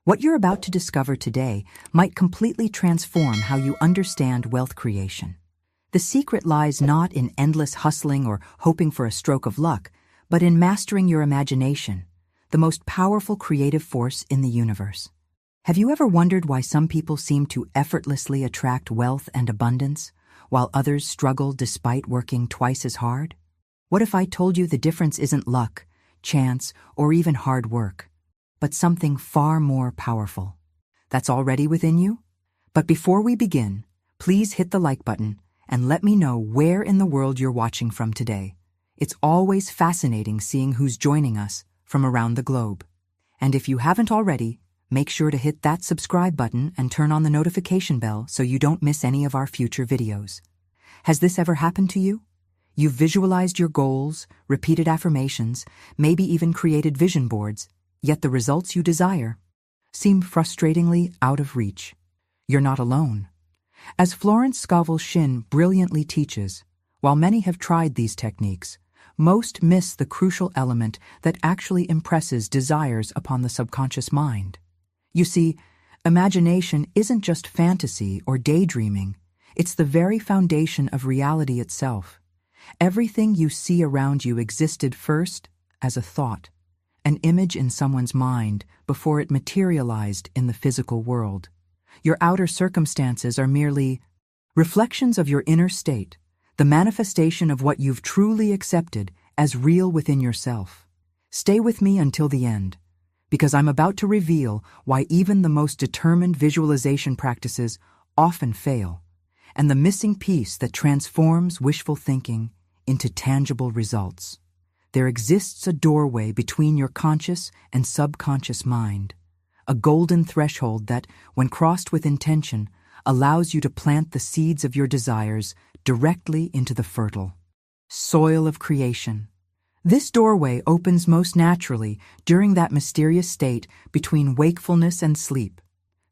What you're about to discover today might completely transform how you understand wealth creation. The secret lies not in endless hustling or hoping for a stroke of luck, but in mastering your imagination, the most powerful creative force in the universe. Have you ever wondered why some people seem to effortlessly attract wealth and abundance, while others struggle despite working twice as hard? What if I told you the difference isn't luck, chance, or even hard work, but something far more powerful that's already within you? But before we begin, please hit the like button and let me know where in the world you're watching from today. It's always fascinating seeing who's joining us from around the globe. And if you haven't already, make sure to hit that subscribe button and turn on the notification bell so you don't miss any of our future videos. Has this ever happened to you? You've visualized your goals, repeated affirmations, maybe even created vision boards, yet the results you desire seem frustratingly out of reach. You're not alone. As Florence Scovel Shinn brilliantly teaches, while many have tried these techniques, most miss the crucial element that actually impresses desires upon the subconscious mind. You see, imagination isn't just fantasy or daydreaming, it's the very foundation of reality itself. Everything you see around you existed first as a thought, an image in someone's mind before it materialized in the physical world. Your outer circumstances are merely reflections of your inner state, the manifestation of what you've truly accepted as real within yourself. Stay with me until the end, because I'm about to reveal why even the most determined visualization practices often fail, and the missing piece that transforms wishful thinking into tangible results. There exists a doorway between your conscious and subconscious mind, a golden threshold that, when crossed with intention, allows you to plant the seeds of your desires directly into the fertile soil of creation. This doorway opens most naturally during that mysterious state between wakefulness and sleep.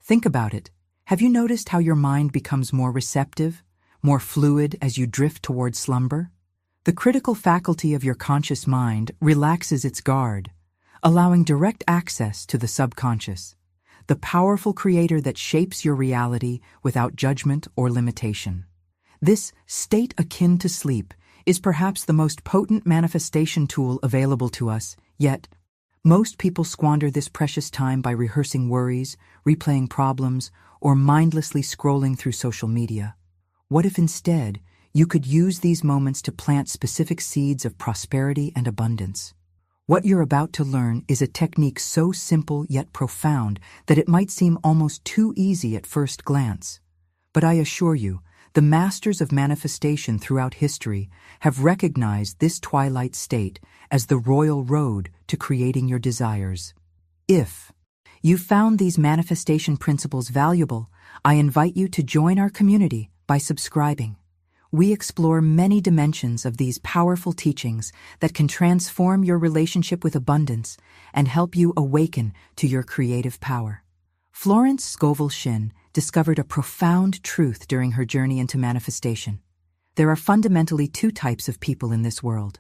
Think about it. Have you noticed how your mind becomes more receptive, more fluid as you drift toward slumber? The critical faculty of your conscious mind relaxes its guard, allowing direct access to the subconscious, the powerful creator that shapes your reality without judgment or limitation. This state akin to sleep is perhaps the most potent manifestation tool available to us, yet most people squander this precious time by rehearsing worries, replaying problems, or mindlessly scrolling through social media. What if instead you could use these moments to plant specific seeds of prosperity and abundance? What you're about to learn is a technique so simple yet profound that it might seem almost too easy at first glance. But I assure you, the masters of manifestation throughout history have recognized this twilight state as the royal road to creating your desires. If you found these manifestation principles valuable, I invite you to join our community by subscribing. We explore many dimensions of these powerful teachings that can transform your relationship with abundance and help you awaken to your creative power. Florence Scovel Shinn discovered a profound truth during her journey into manifestation. There are fundamentally two types of people in this world.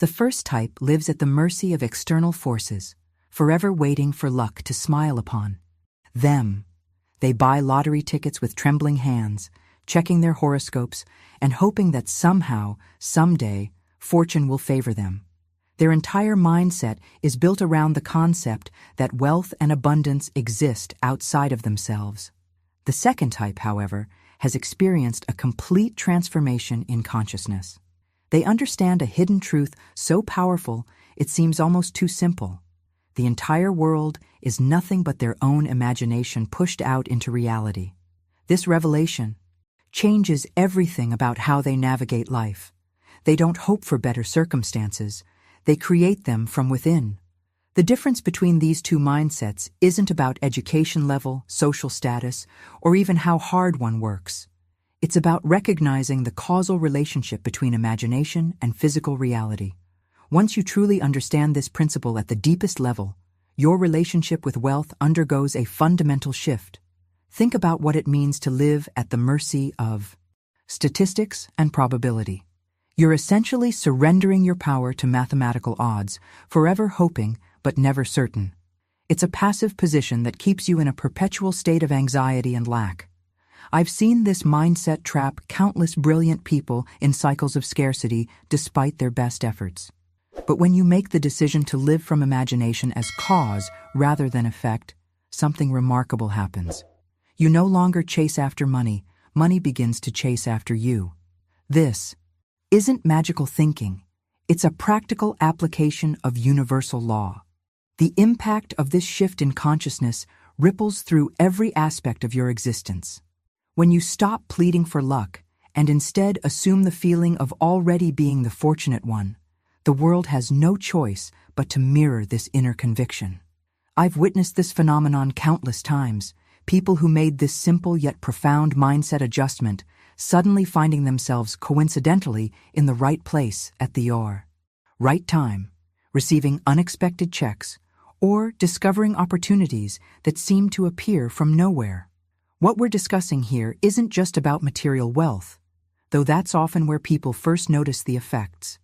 The first type lives at the mercy of external forces, forever waiting for luck to smile upon them. They buy lottery tickets with trembling hands, checking their horoscopes, and hoping that somehow, someday, fortune will favor them. Their entire mindset is built around the concept that wealth and abundance exist outside of themselves. The second type, however, has experienced a complete transformation in consciousness. They understand a hidden truth so powerful it seems almost too simple. The entire world is nothing but their own imagination pushed out into reality. This revelation changes everything about how they navigate life. They don't hope for better circumstances. They create them from within. The difference between these two mindsets isn't about education level, social status, or even how hard one works. It's about recognizing the causal relationship between imagination and physical reality. Once you truly understand this principle at the deepest level, your relationship with wealth undergoes a fundamental shift. Think about what it means to live at the mercy of statistics and probability. You're essentially surrendering your power to mathematical odds, forever hoping but never certain. It's a passive position that keeps you in a perpetual state of anxiety and lack. I've seen this mindset trap countless brilliant people in cycles of scarcity despite their best efforts. But when you make the decision to live from imagination as cause rather than effect, something remarkable happens. You no longer chase after money, money begins to chase after you. This isn't magical thinking. It's a practical application of universal law. The impact of this shift in consciousness ripples through every aspect of your existence. When you stop pleading for luck and instead assume the feeling of already being the fortunate one, the world has no choice but to mirror this inner conviction. I've witnessed this phenomenon countless times, people who made this simple yet profound mindset adjustment suddenly finding themselves coincidentally in the right place at the right time, receiving unexpected checks, or discovering opportunities that seem to appear from nowhere. What we're discussing here isn't just about material wealth, though that's often where people first notice the effects.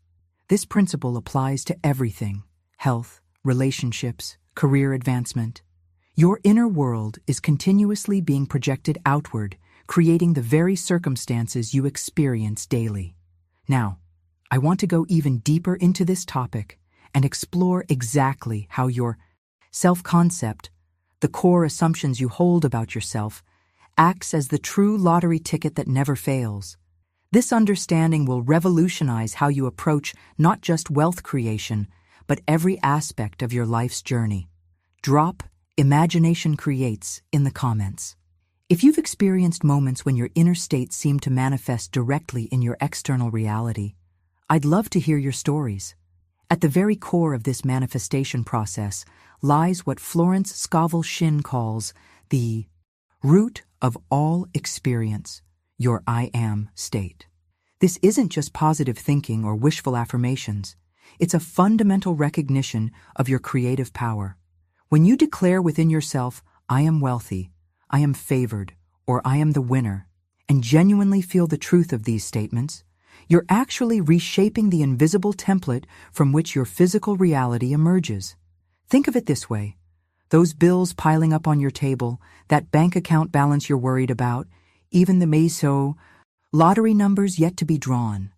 This principle applies to everything: health, relationships, career advancement. Your inner world is continuously being projected outward, creating the very circumstances you experience daily. Now, I want to go even deeper into this topic and explore exactly how your self-concept, the core assumptions you hold about yourself, acts as the true lottery ticket that never fails. This understanding will revolutionize how you approach not just wealth creation, but every aspect of your life's journey. Drop "Imagination Creates" in the comments. If you've experienced moments when your inner state seemed to manifest directly in your external reality, I'd love to hear your stories. At the very core of this manifestation process lies what Florence Scovel Shinn calls the root of all experience, your I am state. This isn't just positive thinking or wishful affirmations. It's a fundamental recognition of your creative power. When you declare within yourself, "I am wealthy," "I am favored," or "I am the winner," and genuinely feel the truth of these statements, you're actually reshaping the invisible template from which your physical reality emerges. Think of it this way: those bills piling up on your table, that bank account balance you're worried about, even the meso lottery numbers yet to be drawn.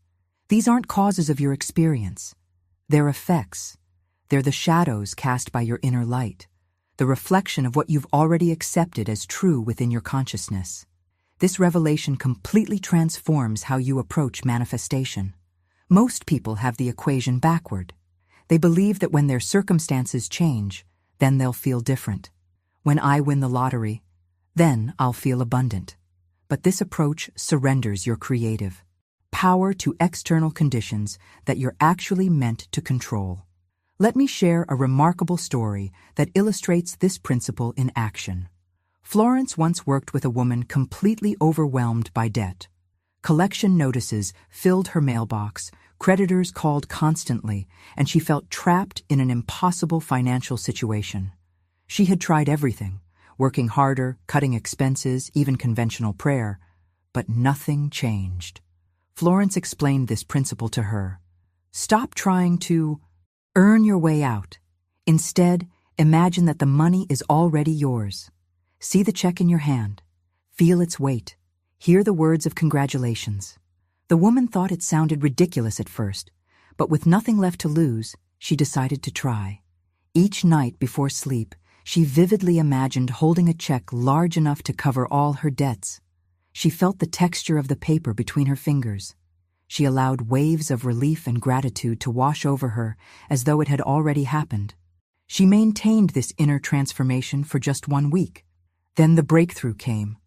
These aren't causes of your experience. They're effects. They're the shadows cast by your inner light, the reflection of what you've already accepted as true within your consciousness. This revelation completely transforms how you approach manifestation. Most people have the equation backward. They believe that when their circumstances change, then they'll feel different. When I win the lottery, then I'll feel abundant. But this approach surrenders your creative power to external conditions that you're actually meant to control. Let me share a remarkable story that illustrates this principle in action. Florence once worked with a woman completely overwhelmed by debt. Collection notices filled her mailbox, creditors called constantly, and she felt trapped in an impossible financial situation. She had tried everything, working harder, cutting expenses, even conventional prayer, but nothing changed. Florence explained this principle to her. Stop trying to earn your way out. Instead, imagine that the money is already yours. See the check in your hand. Feel its weight. Hear the words of congratulations. The woman thought it sounded ridiculous at first, but with nothing left to lose, she decided to try. Each night before sleep, she vividly imagined holding a check large enough to cover all her debts. She felt the texture of the paper between her fingers. She allowed waves of relief and gratitude to wash over her as though it had already happened. She maintained this inner transformation for just 1 week. Then the breakthrough came.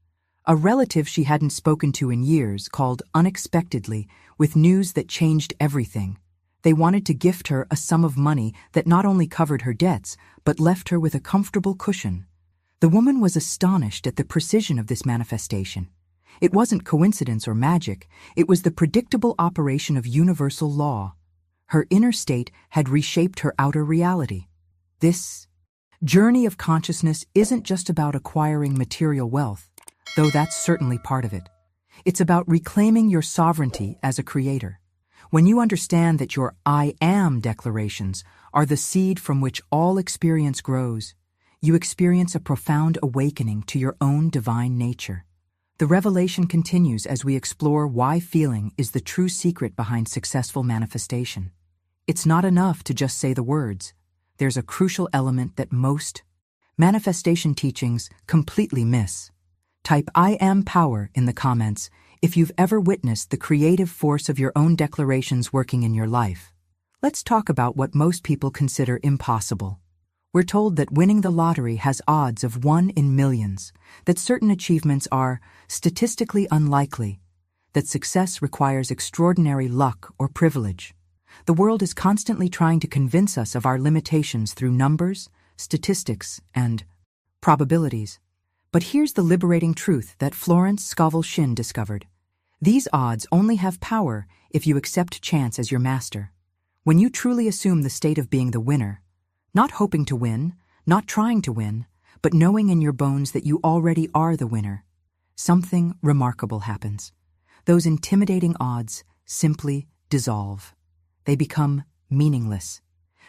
A relative she hadn't spoken to in years called unexpectedly with news that changed everything. They wanted to gift her a sum of money that not only covered her debts, but left her with a comfortable cushion. The woman was astonished at the precision of this manifestation. It wasn't coincidence or magic, it was the predictable operation of universal law. Her inner state had reshaped her outer reality. This journey of consciousness isn't just about acquiring material wealth, though that's certainly part of it. It's about reclaiming your sovereignty as a creator. When you understand that your I am declarations are the seed from which all experience grows, you experience a profound awakening to your own divine nature. The revelation continues as we explore why feeling is the true secret behind successful manifestation. It's not enough to just say the words. There's a crucial element that most manifestation teachings completely miss. Type "I am power" in the comments if you've ever witnessed the creative force of your own declarations working in your life. Let's talk about what most people consider impossible. We're told that winning the lottery has odds of 1 in millions, that certain achievements are statistically unlikely, that success requires extraordinary luck or privilege. The world is constantly trying to convince us of our limitations through numbers, statistics, and probabilities. But here's the liberating truth that Florence Scovel Shinn discovered. These odds only have power if you accept chance as your master. When you truly assume the state of being the winner, not hoping to win, not trying to win, but knowing in your bones that you already are the winner, something remarkable happens. Those intimidating odds simply dissolve. They become meaningless,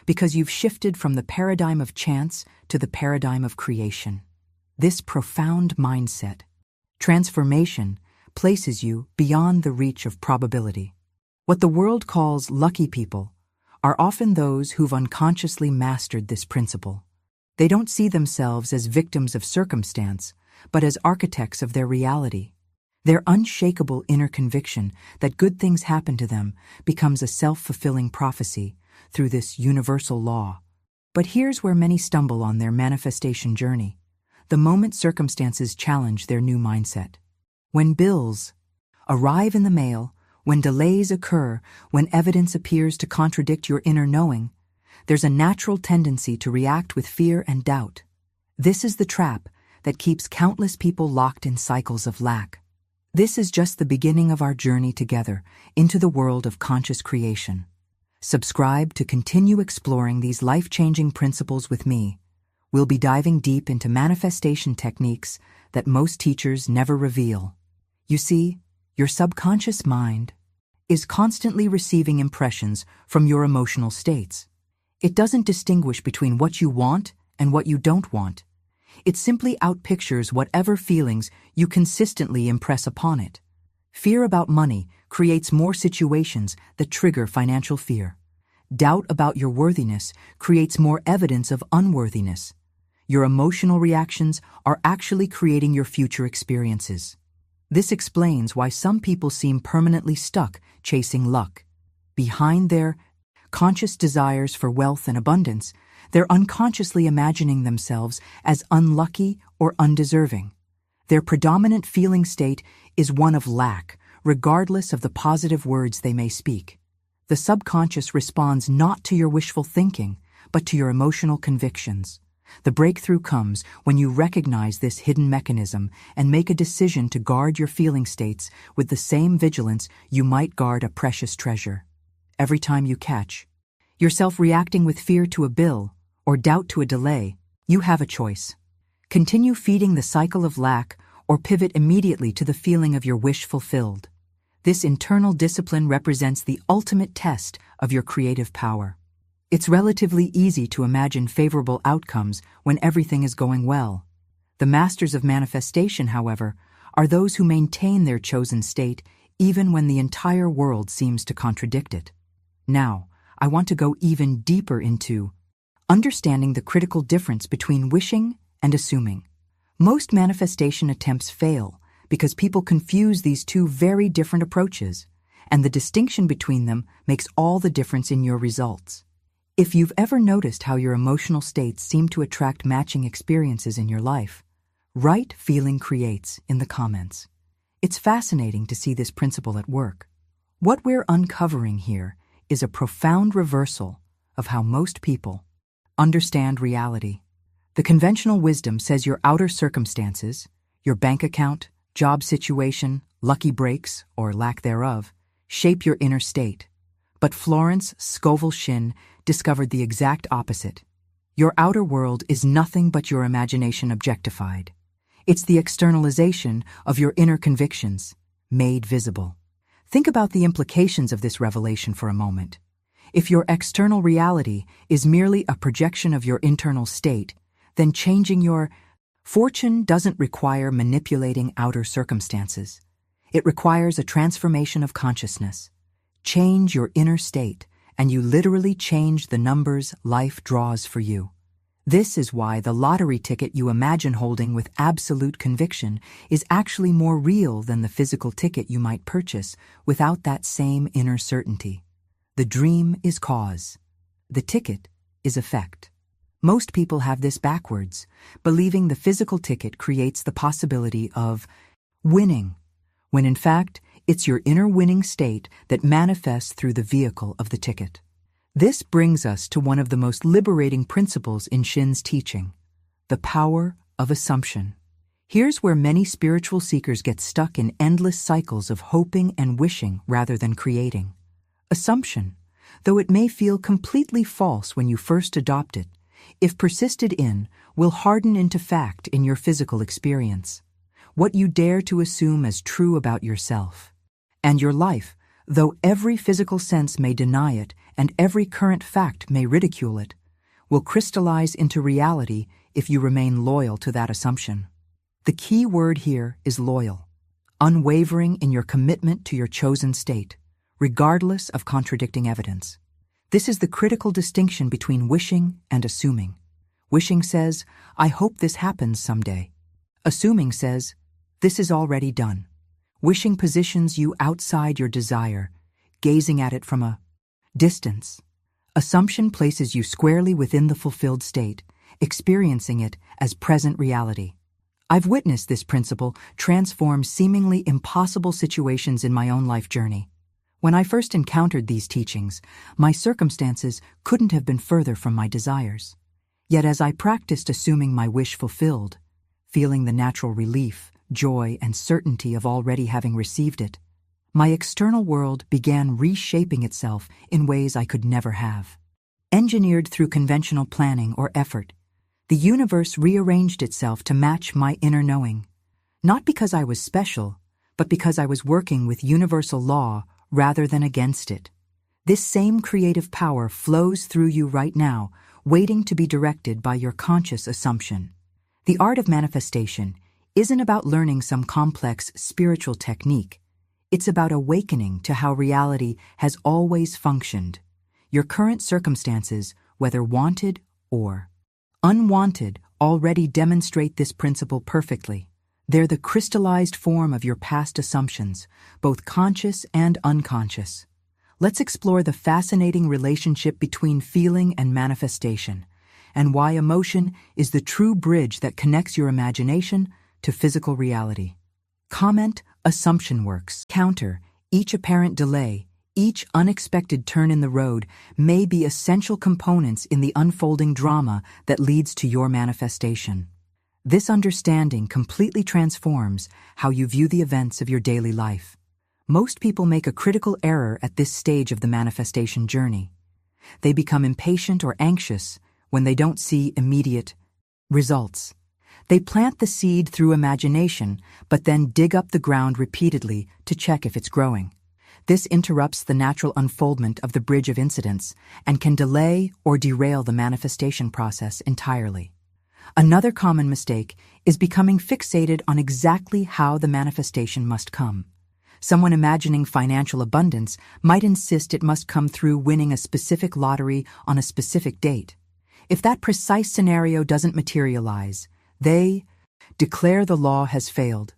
because you've shifted from the paradigm of chance to the paradigm of creation. This profound mindset transformation places you beyond the reach of probability. What the world calls lucky people are often those who've unconsciously mastered this principle. They don't see themselves as victims of circumstance, but as architects of their reality. Their unshakable inner conviction that good things happen to them becomes a self-fulfilling prophecy through this universal law. But here's where many stumble on their manifestation journey: the moment circumstances challenge their new mindset. When bills arrive in the mail, when delays occur, when evidence appears to contradict your inner knowing, there's a natural tendency to react with fear and doubt. This is the trap that keeps countless people locked in cycles of lack. This is just the beginning of our journey together into the world of conscious creation. Subscribe to continue exploring these life-changing principles with me. We'll be diving deep into manifestation techniques that most teachers never reveal. You see, your subconscious mind is constantly receiving impressions from your emotional states. It doesn't distinguish between what you want and what you don't want. It simply outpictures whatever feelings you consistently impress upon it. Fear about money creates more situations that trigger financial fear. Doubt about your worthiness creates more evidence of unworthiness. Your emotional reactions are actually creating your future experiences. This explains why some people seem permanently stuck chasing luck. Behind their conscious desires for wealth and abundance, they're unconsciously imagining themselves as unlucky or undeserving. Their predominant feeling state is one of lack, regardless of the positive words they may speak. The subconscious responds not to your wishful thinking, but to your emotional convictions. The breakthrough comes when you recognize this hidden mechanism and make a decision to guard your feeling states with the same vigilance you might guard a precious treasure. Every time you catch yourself reacting with fear to a bill or doubt to a delay, you have a choice. Continue feeding the cycle of lack or pivot immediately to the feeling of your wish fulfilled. This internal discipline represents the ultimate test of your creative power. It's relatively easy to imagine favorable outcomes when everything is going well. The masters of manifestation, however, are those who maintain their chosen state even when the entire world seems to contradict it. Now, I want to go even deeper into understanding the critical difference between wishing and assuming. Most manifestation attempts fail because people confuse these two very different approaches, and the distinction between them makes all the difference in your results. If you've ever noticed how your emotional states seem to attract matching experiences in your life, write "feeling creates" in the comments. It's fascinating to see this principle at work. What we're uncovering here is a profound reversal of how most people understand reality. The conventional wisdom says your outer circumstances, your bank account, job situation, lucky breaks, or lack thereof, shape your inner state. But Florence Scovel Shinn discovered the exact opposite. Your outer world is nothing but your imagination objectified. It's the externalization of your inner convictions, made visible. Think about the implications of this revelation for a moment. If your external reality is merely a projection of your internal state, then changing your fortune doesn't require manipulating outer circumstances. It requires a transformation of consciousness. Change your inner state, and you literally change the numbers life draws for you. This is why the lottery ticket you imagine holding with absolute conviction is actually more real than the physical ticket you might purchase without that same inner certainty. The dream is cause. The ticket is effect. Most people have this backwards, believing the physical ticket creates the possibility of winning, when in fact, it's your inner winning state that manifests through the vehicle of the ticket. This brings us to one of the most liberating principles in Shinn's teaching, the power of assumption. Here's where many spiritual seekers get stuck in endless cycles of hoping and wishing rather than creating. Assumption, though it may feel completely false when you first adopt it, if persisted in, will harden into fact in your physical experience. What you dare to assume as true about yourself. And your life, though every physical sense may deny it and every current fact may ridicule it, will crystallize into reality if you remain loyal to that assumption. The key word here is loyal, unwavering in your commitment to your chosen state, regardless of contradicting evidence. This is the critical distinction between wishing and assuming. Wishing says, I hope this happens someday. Assuming says, this is already done. Wishing positions you outside your desire, gazing at it from a distance. Assumption places you squarely within the fulfilled state, experiencing it as present reality. I've witnessed this principle transform seemingly impossible situations in my own life journey. When I first encountered these teachings, my circumstances couldn't have been further from my desires. Yet as I practiced assuming my wish fulfilled, feeling the natural relief, joy, and certainty of already having received it, my external world began reshaping itself in ways I could never have. Engineered through conventional planning or effort, the universe rearranged itself to match my inner knowing, not because I was special, but because I was working with universal law rather than against it. This same creative power flows through you right now, waiting to be directed by your conscious assumption. The art of manifestation isn't about learning some complex spiritual technique. It's about awakening to how reality has always functioned. Your current circumstances, whether wanted or unwanted, already demonstrate this principle perfectly. They're the crystallized form of your past assumptions, both conscious and unconscious. Let's explore the fascinating relationship between feeling and manifestation, and why emotion is the true bridge that connects your imagination to physical reality. Comment, assumption works. Counter, each apparent delay, each unexpected turn in the road may be essential components in the unfolding drama that leads to your manifestation. This understanding completely transforms how you view the events of your daily life. Most people make a critical error at this stage of the manifestation journey. They become impatient or anxious when they don't see immediate results. They plant the seed through imagination, but then dig up the ground repeatedly to check if it's growing. This interrupts the natural unfoldment of the bridge of incidents and can delay or derail the manifestation process entirely. Another common mistake is becoming fixated on exactly how the manifestation must come. Someone imagining financial abundance might insist it must come through winning a specific lottery on a specific date. If that precise scenario doesn't materialize, they declare the law has failed,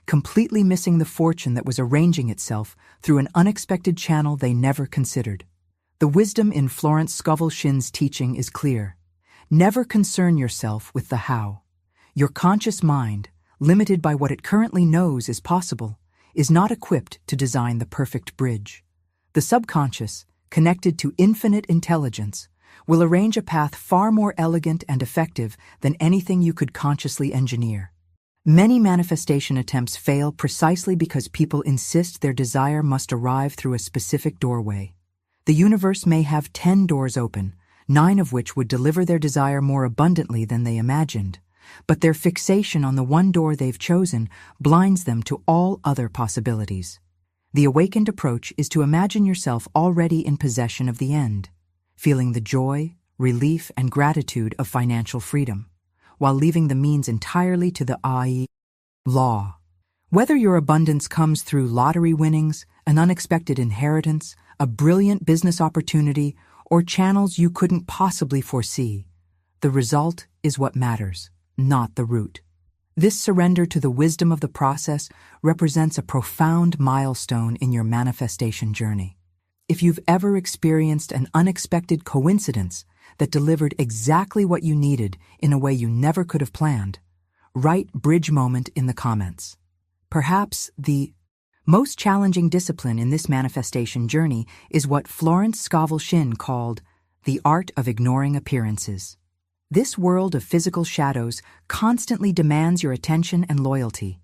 completely missing the fortune that was arranging itself through an unexpected channel they never considered. The wisdom in Florence Scovel Shinn's teaching is clear. Never concern yourself with the how. Your conscious mind, limited by what it currently knows is possible, is not equipped to design the perfect bridge. The subconscious, connected to infinite intelligence, will arrange a path far more elegant and effective than anything you could consciously engineer. Many manifestation attempts fail precisely because people insist their desire must arrive through a specific doorway. The universe may have 10 doors open, 9 of which would deliver their desire more abundantly than they imagined, but their fixation on the one door they've chosen blinds them to all other possibilities. The awakened approach is to imagine yourself already in possession of the end, feeling the joy, relief, and gratitude of financial freedom. while leaving the means entirely to the law. Whether your abundance comes through lottery winnings, an unexpected inheritance, a brilliant business opportunity, or channels you couldn't possibly foresee, the result is what matters, not the route. This surrender to the wisdom of the process represents a profound milestone in your manifestation journey. If you've ever experienced an unexpected coincidence that delivered exactly what you needed in a way you never could have planned, write bridge moment in the comments. Perhaps the most challenging discipline in this manifestation journey is what Florence Scovel Shinn called the art of ignoring appearances. This world of physical shadows constantly demands your attention and loyalty.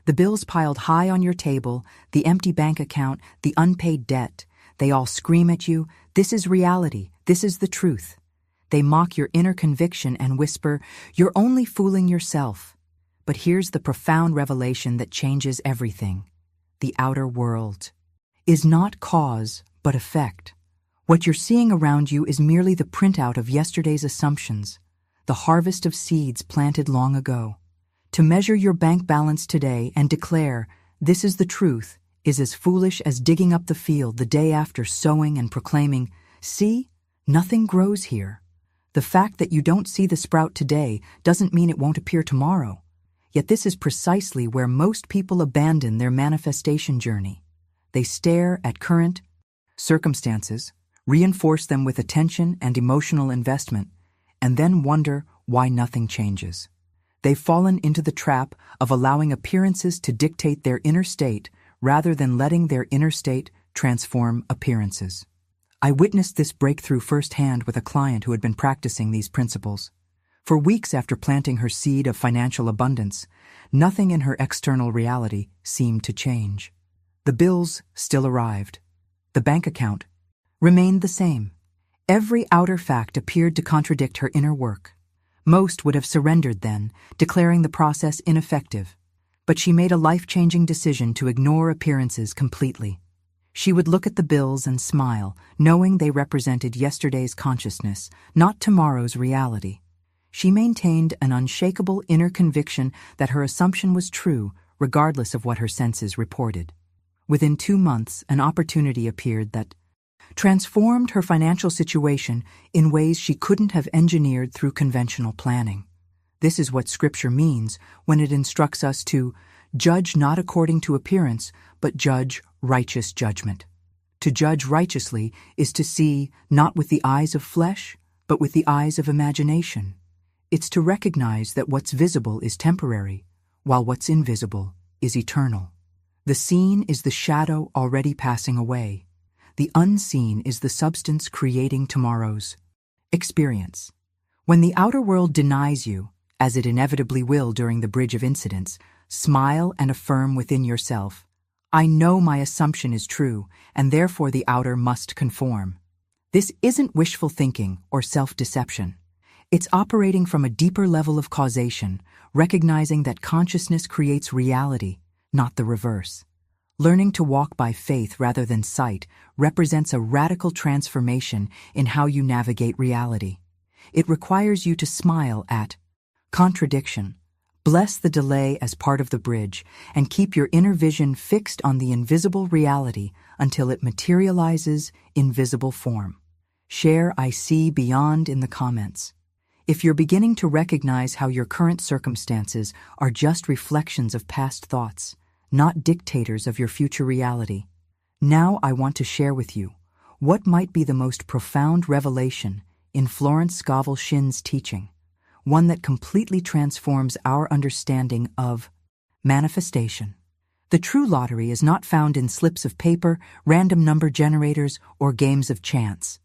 The bills piled high on your table, the empty bank account, the unpaid debt, they all scream at you, "This is reality, this is the truth." They mock your inner conviction and whisper, "You're only fooling yourself." But here's the profound revelation that changes everything. The outer world is not cause, but effect. What you're seeing around you is merely the printout of yesterday's assumptions, the harvest of seeds planted long ago. To measure your bank balance today and declare, "This is the truth," is as foolish as digging up the field the day after sowing and proclaiming, "See, nothing grows here." The fact that you don't see the sprout today doesn't mean it won't appear tomorrow. Yet this is precisely where most people abandon their manifestation journey. They stare at current circumstances, reinforce them with attention and emotional investment, and then wonder why nothing changes. They've fallen into the trap of allowing appearances to dictate their inner state rather than letting their inner state transform appearances. I witnessed this breakthrough firsthand with a client who had been practicing these principles. For weeks after planting her seed of financial abundance, nothing in her external reality seemed to change. The bills still arrived. The bank account remained the same. Every outer fact appeared to contradict her inner work. Most would have surrendered then, declaring the process ineffective. But she made a life-changing decision to ignore appearances completely. She would look at the bills and smile, knowing they represented yesterday's consciousness, not tomorrow's reality. She maintained an unshakable inner conviction that her assumption was true, regardless of what her senses reported. Within 2 months, an opportunity appeared that transformed her financial situation in ways she couldn't have engineered through conventional planning. This is what Scripture means when it instructs us to judge not according to appearance, but judge righteous judgment. To judge righteously is to see not with the eyes of flesh, but with the eyes of imagination. It's to recognize that what's visible is temporary, while what's invisible is eternal. The seen is the shadow already passing away. The unseen is the substance creating tomorrow's experience. When the outer world denies you, as it inevitably will during the bridge of incidents, smile and affirm within yourself, "I know my assumption is true, and therefore the outer must conform." This isn't wishful thinking or self-deception. It's operating from a deeper level of causation, recognizing that consciousness creates reality, not the reverse. Learning to walk by faith rather than sight represents a radical transformation in how you navigate reality. It requires you to smile at contradiction, bless the delay as part of the bridge, and keep your inner vision fixed on the invisible reality until it materializes in visible form. Share "I see beyond" in the comments. If you're beginning to recognize how your current circumstances are just reflections of past thoughts, not dictators of your future reality, now I want to share with you what might be the most profound revelation in Florence Scovel Shinn's teaching, one that completely transforms our understanding of manifestation. The true lottery is not found in slips of paper, random number generators, or games of chance.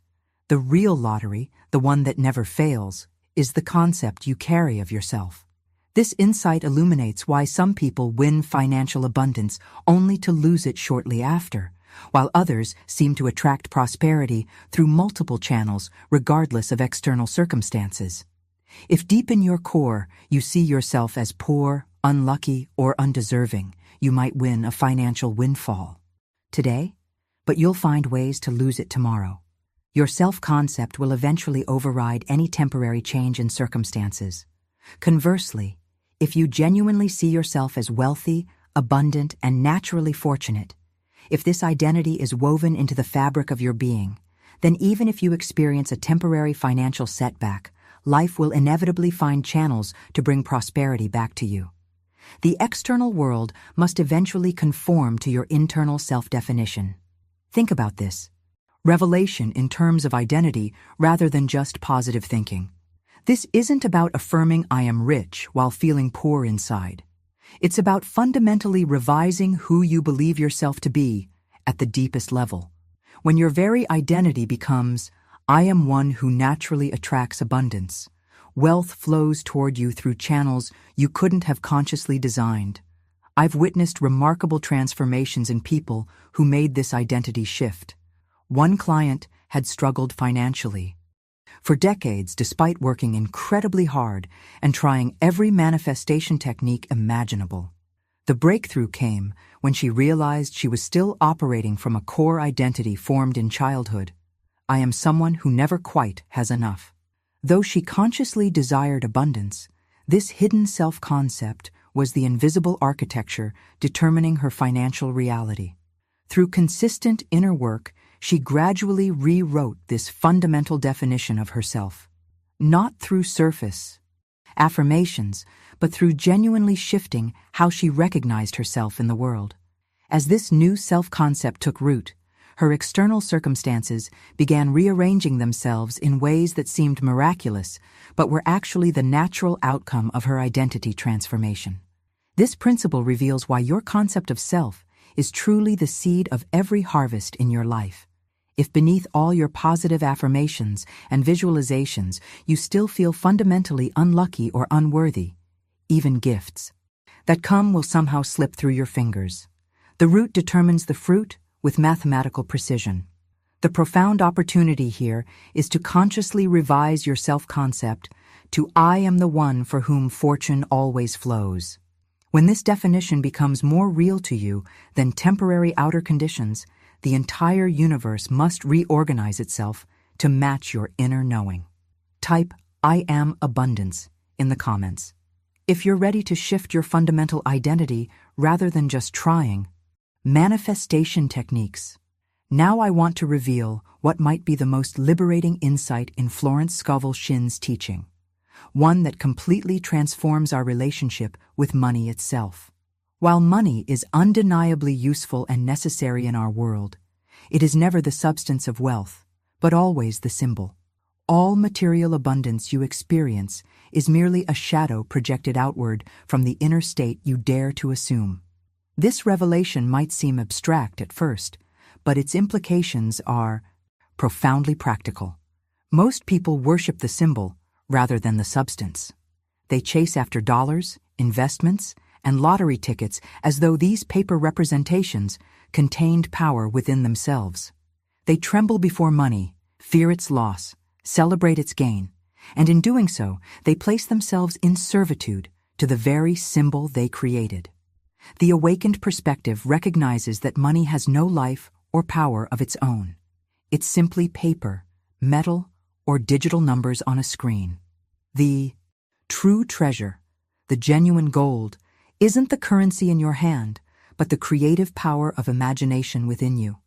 The real lottery, the one that never fails, is the concept you carry of yourself. This insight illuminates why some people win financial abundance only to lose it shortly after, while others seem to attract prosperity through multiple channels regardless of external circumstances. If deep in your core you see yourself as poor, unlucky, or undeserving, you might win a financial windfall today, but you'll find ways to lose it tomorrow. Your self-concept will eventually override any temporary change in circumstances. Conversely, if you genuinely see yourself as wealthy, abundant, and naturally fortunate, if this identity is woven into the fabric of your being, then even if you experience a temporary financial setback, life will inevitably find channels to bring prosperity back to you. The external world must eventually conform to your internal self-definition. Think about this. Revelation in terms of identity rather than just positive thinking. This isn't about affirming I am rich while feeling poor inside. It's about fundamentally revising who you believe yourself to be at the deepest level. When your very identity becomes, I am one who naturally attracts abundance, wealth flows toward you through channels you couldn't have consciously designed. I've witnessed remarkable transformations in people who made this identity shift. One client had struggled financially. For decades, despite working incredibly hard and trying every manifestation technique imaginable. The breakthrough came when she realized she was still operating from a core identity formed in childhood. I am someone who never quite has enough. Though she consciously desired abundance, this hidden self-concept was the invisible architecture determining her financial reality. Through consistent inner work, she gradually rewrote this fundamental definition of herself. Not through surface affirmations, but through genuinely shifting how she recognized herself in the world. As this new self-concept took root, her external circumstances began rearranging themselves in ways that seemed miraculous, but were actually the natural outcome of her identity transformation. This principle reveals why your concept of self is truly the seed of every harvest in your life. If beneath all your positive affirmations and visualizations you still feel fundamentally unlucky or unworthy, even gifts that come will somehow slip through your fingers. The root determines the fruit with mathematical precision. The profound opportunity here is to consciously revise your self-concept to I am the one for whom fortune always flows. When this definition becomes more real to you than temporary outer conditions, the entire universe must reorganize itself to match your inner knowing. Type I am abundance in the comments. If you're ready to shift your fundamental identity rather than just trying. Manifestation techniques. Now I want to reveal what might be the most liberating insight in Florence Scovel Shinn's teaching, one that completely transforms our relationship with money itself. While money is undeniably useful and necessary in our world, it is never the substance of wealth, but always the symbol. All material abundance you experience is merely a shadow projected outward from the inner state you dare to assume. This revelation might seem abstract at first, but its implications are profoundly practical. Most people worship the symbol rather than the substance. They chase after dollars, investments, and lottery tickets as though these paper representations contained power within themselves. They tremble before money, fear its loss, celebrate its gain, and in doing so, they place themselves in servitude to the very symbol they created. The awakened perspective recognizes that money has no life or power of its own. It's simply paper, metal, or digital numbers on a screen. The true treasure, the genuine gold, isn't the currency in your hand, but the creative power of imagination within you.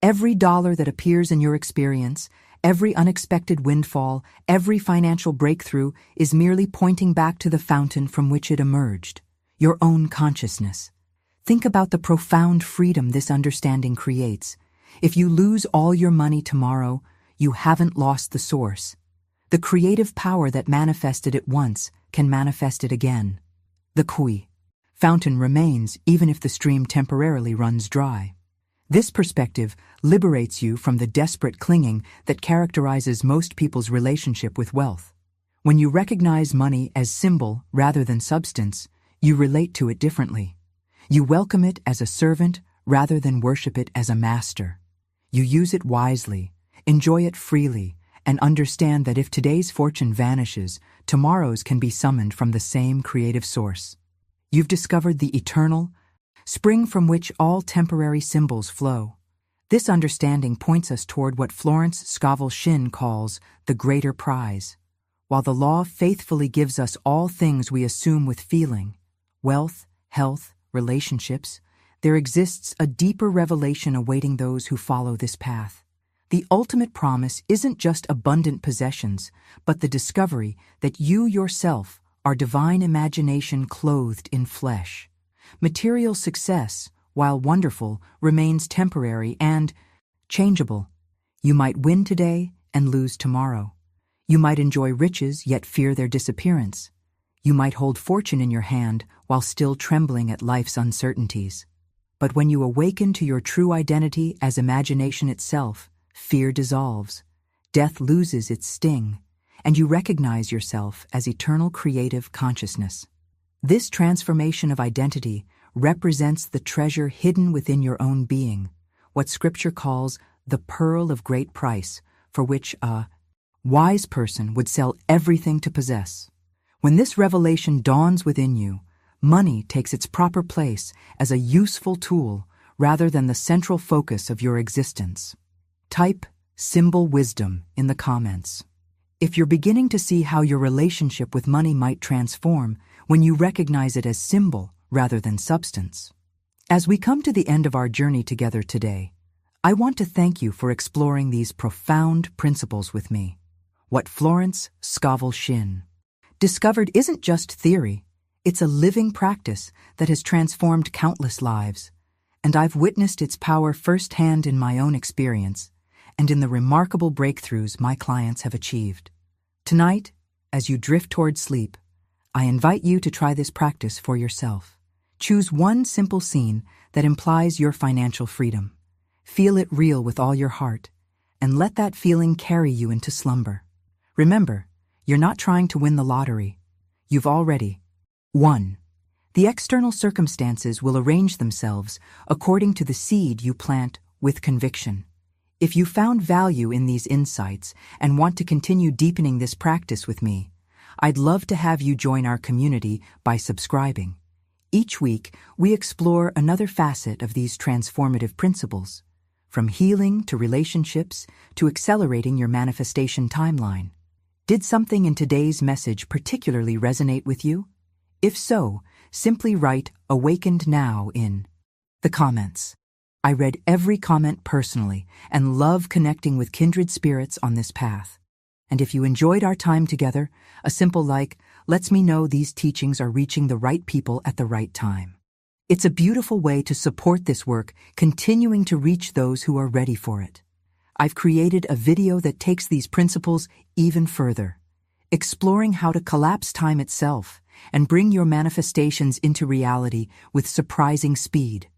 Every dollar that appears in your experience, every unexpected windfall, every financial breakthrough is merely pointing back to the fountain from which it emerged, your own consciousness. Think about the profound freedom this understanding creates. If you lose all your money tomorrow, you haven't lost the source. The creative power that manifested it once can manifest it again. The Kui fountain remains even if the stream temporarily runs dry. This perspective liberates you from the desperate clinging that characterizes most people's relationship with wealth. When you recognize money as symbol rather than substance, you relate to it differently. You welcome it as a servant rather than worship it as a master. You use it wisely, enjoy it freely, and understand that if today's fortune vanishes, tomorrow's can be summoned from the same creative source. You've discovered the eternal spring from which all temporary symbols flow. This understanding points us toward what Florence Scovel Shinn calls the greater prize. while the law faithfully gives us all things we assume with feeling, wealth, health, relationships, there exists a deeper revelation awaiting those who follow this path. The ultimate promise isn't just abundant possessions, but the discovery that you yourself are divine imagination clothed in flesh. Material success, while wonderful, remains temporary and changeable. You might win today and lose tomorrow. You might enjoy riches yet fear their disappearance. You might hold fortune in your hand while still trembling at life's uncertainties. But when you awaken to your true identity as imagination itself, fear dissolves, death loses its sting, and you recognize yourself as eternal creative consciousness. This transformation of identity represents the treasure hidden within your own being, what Scripture calls the pearl of great price, for which a wise person would sell everything to possess. When this revelation dawns within you, money takes its proper place as a useful tool rather than the central focus of your existence. Type symbol wisdom in the comments if you're beginning to see how your relationship with money might transform when you recognize it as symbol rather than substance. As we come to the end of our journey together today, I want to thank you for exploring these profound principles with me. What Florence Scovel Shinn discovered isn't just theory, it's a living practice that has transformed countless lives, and I've witnessed its power firsthand in my own experience and in the remarkable breakthroughs my clients have achieved. Tonight, as you drift toward sleep, I invite you to try this practice for yourself. Choose one simple scene that implies your financial freedom. Feel it real with all your heart, and let that feeling carry you into slumber. Remember, you're not trying to win the lottery. You've already won. The external circumstances will arrange themselves according to the seed you plant with conviction. If you found value in these insights and want to continue deepening this practice with me, I'd love to have you join our community by subscribing. Each week, we explore another facet of these transformative principles, from healing to relationships to accelerating your manifestation timeline. Did something in today's message particularly resonate with you? If so, simply write "Awakened Now" in the comments. I read every comment personally and love connecting with kindred spirits on this path. And if you enjoyed our time together, a simple like lets me know these teachings are reaching the right people at the right time. It's a beautiful way to support this work, continuing to reach those who are ready for it. I've created a video that takes these principles even further, exploring how to collapse time itself and bring your manifestations into reality with surprising speed.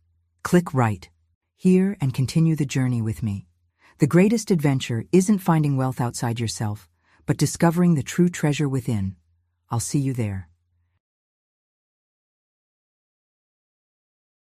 Click right here and continue the journey with me. The greatest adventure isn't finding wealth outside yourself, but discovering the true treasure within. I'll see you there.